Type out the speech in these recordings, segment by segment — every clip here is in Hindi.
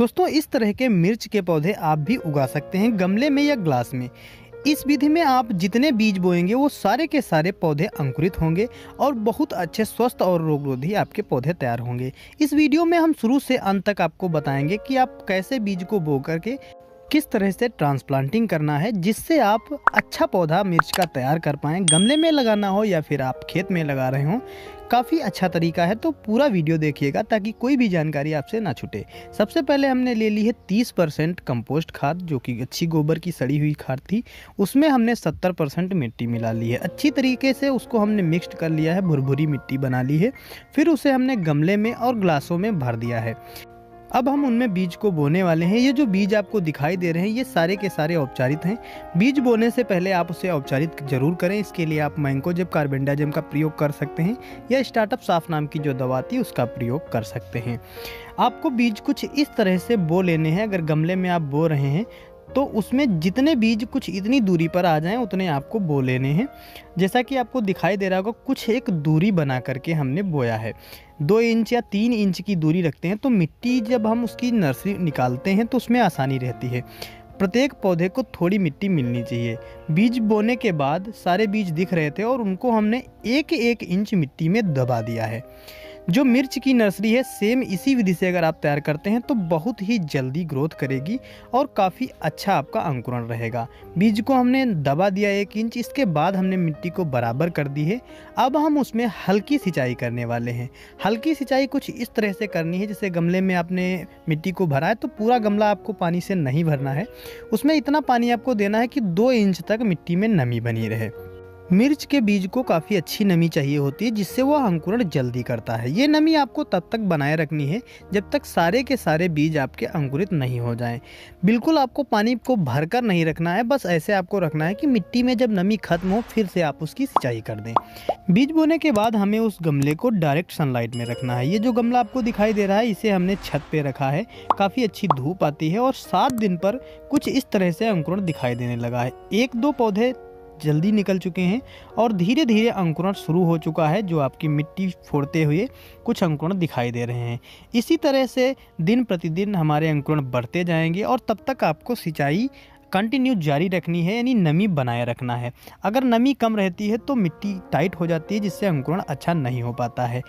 दोस्तों, इस तरह के मिर्च के पौधे आप भी उगा सकते हैं गमले में या ग्लास में। इस विधि में आप जितने बीज बोएंगे वो सारे के सारे पौधे अंकुरित होंगे और बहुत अच्छे स्वस्थ और रोगरोधी आपके पौधे तैयार होंगे। इस वीडियो में हम शुरू से अंत तक आपको बताएंगे कि आप कैसे बीज को बो करके किस तरह से ट्रांसप्लांटिंग करना है, जिससे आप अच्छा पौधा मिर्च का तैयार कर पाएँ। गमले में लगाना हो या फिर आप खेत में लगा रहे हों, काफ़ी अच्छा तरीका है। तो पूरा वीडियो देखिएगा ताकि कोई भी जानकारी आपसे ना छूटे। सबसे पहले हमने ले ली है 30% कंपोस्ट खाद, जो कि अच्छी गोबर की सड़ी हुई खाद थी। उसमें हमने 70% मिट्टी मिला ली है। अच्छी तरीके से उसको हमने मिक्स्ड कर लिया है, भुरभुरी मिट्टी बना ली है। फिर उसे हमने गमले में और ग्लासों में भर दिया है। अब हम उनमें बीज को बोने वाले हैं। ये जो बीज आपको दिखाई दे रहे हैं, ये सारे के सारे औपचारिक हैं। बीज बोने से पहले आप उसे औपचारिक जरूर करें। इसके लिए आप मैंकोजेब कार्बेंडाजिम का प्रयोग कर सकते हैं या स्टार्टअप साफ नाम की जो दवा थी उसका प्रयोग कर सकते हैं। आपको बीज कुछ इस तरह से बो लेने हैं। अगर गमले में आप बो रहे हैं तो उसमें जितने बीज कुछ इतनी दूरी पर आ जाएं उतने आपको बो लेने हैं। जैसा कि आपको दिखाई दे रहा होगा, कुछ एक दूरी बना करके हमने बोया है। 2 इंच या 3 इंच की दूरी रखते हैं तो मिट्टी जब हम उसकी नर्सरी निकालते हैं तो उसमें आसानी रहती है। प्रत्येक पौधे को थोड़ी मिट्टी मिलनी चाहिए। बीज बोने के बाद सारे बीज दिख रहे थे और उनको हमने 1-1 इंच मिट्टी में दबा दिया है। जो मिर्च की नर्सरी है, सेम इसी विधि से अगर आप तैयार करते हैं तो बहुत ही जल्दी ग्रोथ करेगी और काफ़ी अच्छा आपका अंकुरण रहेगा। बीज को हमने दबा दिया 1 इंच, इसके बाद हमने मिट्टी को बराबर कर दी है। अब हम उसमें हल्की सिंचाई करने वाले हैं। हल्की सिंचाई कुछ इस तरह से करनी है, जैसे गमले में आपने मिट्टी को भरा है तो पूरा गमला आपको पानी से नहीं भरना है। उसमें इतना पानी आपको देना है कि 2 इंच तक मिट्टी में नमी बनी रहे। मिर्च के बीज को काफ़ी अच्छी नमी चाहिए होती है, जिससे वह अंकुरण जल्दी करता है। ये नमी आपको तब तक बनाए रखनी है जब तक सारे के सारे बीज आपके अंकुरित नहीं हो जाएं। बिल्कुल आपको पानी को भरकर नहीं रखना है, बस ऐसे आपको रखना है कि मिट्टी में जब नमी खत्म हो फिर से आप उसकी सिंचाई कर दें। बीज बोने के बाद हमें उस गमले को डायरेक्ट सनलाइट में रखना है। ये जो गमला आपको दिखाई दे रहा है, इसे हमने छत पे रखा है। काफ़ी अच्छी धूप आती है और 7 दिन पर कुछ इस तरह से अंकुरण दिखाई देने लगा है। 1-2 पौधे जल्दी निकल चुके हैं और धीरे धीरे अंकुरण शुरू हो चुका है, जो आपकी मिट्टी फोड़ते हुए कुछ अंकुरण दिखाई दे रहे हैं। इसी तरह से दिन प्रतिदिन हमारे अंकुरण बढ़ते जाएंगे और तब तक आपको सिंचाई कंटिन्यू जारी रखनी है, यानी नमी बनाए रखना है। अगर नमी कम रहती है तो मिट्टी टाइट हो जाती है, जिससे अंकुरण अच्छा नहीं हो पाता है।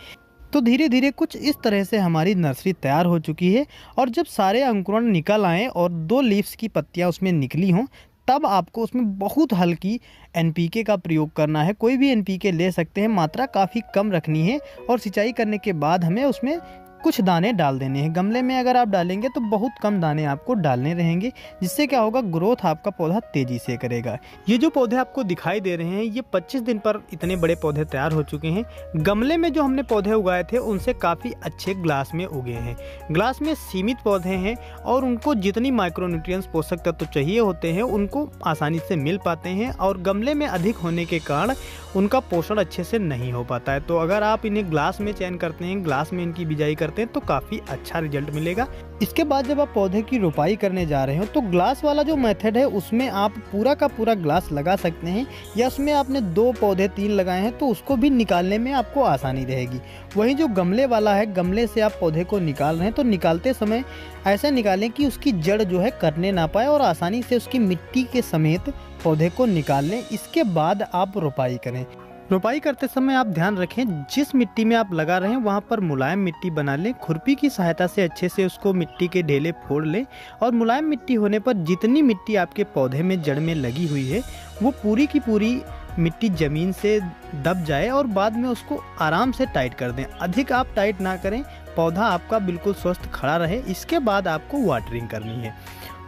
तो धीरे धीरे कुछ इस तरह से हमारी नर्सरी तैयार हो चुकी है और जब सारे अंकुरण निकल आएँ और 2 लीव्स की पत्तियाँ उसमें निकली हों, तब आपको उसमें बहुत हल्की एनपीके का प्रयोग करना है। कोई भी एनपीके ले सकते हैं, मात्रा काफ़ी कम रखनी है और सिंचाई करने के बाद हमें उसमें कुछ दाने डाल देने हैं। गमले में अगर आप डालेंगे तो बहुत कम दाने आपको डालने रहेंगे, जिससे क्या होगा, ग्रोथ आपका पौधा तेज़ी से करेगा। ये जो पौधे आपको दिखाई दे रहे हैं, ये 25 दिन पर इतने बड़े पौधे तैयार हो चुके हैं। गमले में जो हमने पौधे उगाए थे उनसे काफ़ी अच्छे ग्लास में उगे हैं। ग्लास में सीमित पौधे हैं और उनको जितनी माइक्रोन्यूट्रिएंट्स पोषक तत्व चाहिए होते हैं उनको आसानी से मिल पाते हैं, और गमले में अधिक होने के कारण उनका पोषण अच्छे से नहीं हो पाता है। तो अगर आप इन्हें ग्लास में चयन करते हैं, ग्लास में इनकी बिजाई करते हैं तो काफ़ी अच्छा रिजल्ट मिलेगा। इसके बाद जब आप पौधे की रोपाई करने जा रहे हो तो ग्लास वाला जो मेथड है उसमें आप पूरा का पूरा ग्लास लगा सकते हैं, या उसमें आपने 2 पौधे 3 लगाए हैं तो उसको भी निकालने में आपको आसानी रहेगी। वहीं जो गमले वाला है, गमले से आप पौधे को निकाल रहे हैं तो निकालते समय ऐसे निकालें कि उसकी जड़ जो है कटने ना पाए और आसानी से उसकी मिट्टी के समेत पौधे को निकाल लें। इसके बाद आप रोपाई करें। रोपाई करते समय आप ध्यान रखें, जिस मिट्टी में आप लगा रहे हैं वहाँ पर मुलायम मिट्टी बना लें। खुरपी की सहायता से अच्छे से उसको मिट्टी के ढेले फोड़ लें और मुलायम मिट्टी होने पर जितनी मिट्टी आपके पौधे में जड़ में लगी हुई है वो पूरी की पूरी मिट्टी ज़मीन से दब जाए और बाद में उसको आराम से टाइट कर दें। अधिक आप टाइट ना करें, पौधा आपका बिल्कुल स्वस्थ खड़ा रहे। इसके बाद आपको वाटरिंग करनी है।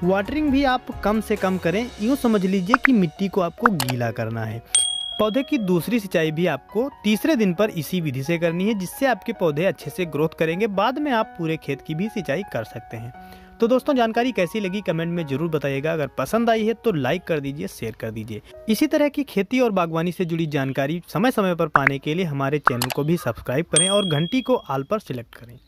वाटरिंग भी आप कम से कम करें। यूँ समझ लीजिए कि मिट्टी को आपको गीला करना है। पौधे की दूसरी सिंचाई भी आपको तीसरे दिन पर इसी विधि से करनी है, जिससे आपके पौधे अच्छे से ग्रोथ करेंगे। बाद में आप पूरे खेत की भी सिंचाई कर सकते हैं। तो दोस्तों, जानकारी कैसी लगी कमेंट में जरूर बताइएगा। अगर पसंद आई है तो लाइक कर दीजिए, शेयर कर दीजिए। इसी तरह की खेती और बागवानी से जुड़ी जानकारी समय समय पर पाने के लिए हमारे चैनल को भी सब्सक्राइब करें और घंटी को ऑल पर सिलेक्ट करें।